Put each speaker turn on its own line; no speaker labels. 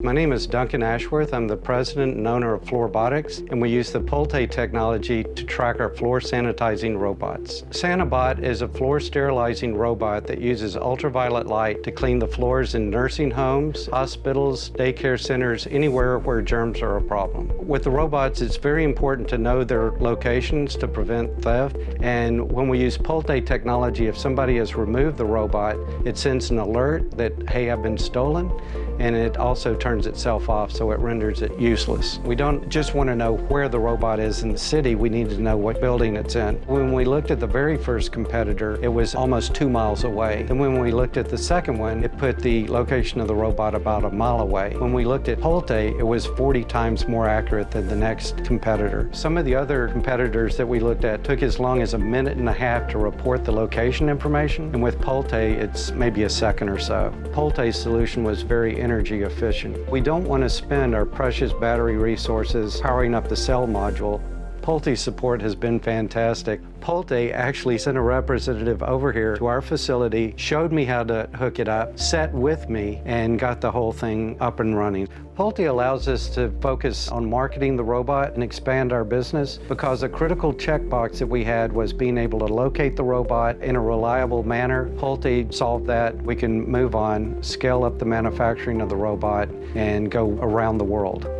My name is Duncan Ashworth. I'm the president and owner of Floorbotics, and we use the Polte technology to track our floor sanitizing robots. Sanibot is a floor sterilizing robot that uses ultraviolet light to clean the floors in nursing homes, hospitals, daycare centers, anywhere where germs are a problem. With the robots, it's very important to know their locations to prevent theft, and when we use Polte technology, if somebody has removed the robot, it sends an alert that, hey, I've been stolen, and it also turns itself off, so it renders it useless. We don't just want to know where the robot is in the city, we need to know what building it's in. When we looked at the very first competitor, it was almost 2 miles away. And when we looked at the second one, it put the location of the robot about 1 mile away. When we looked at Polte, it was 40 times more accurate than the next competitor. Some of the other competitors that we looked at took as long as 1.5 minutes to report the location information, and with Polte, it's maybe a second or so. Polte's solution was very energy efficient. We don't want to spend our precious battery resources powering up the cell module. Polte's support has been fantastic. Polte actually sent a representative over here to our facility, showed me how to hook it up, sat with me, and got the whole thing up and running. Polte allows us to focus on marketing the robot and expand our business because a critical checkbox that we had was being able to locate the robot in a reliable manner. Polte solved that. We can move on, scale up the manufacturing of the robot, and go around the world.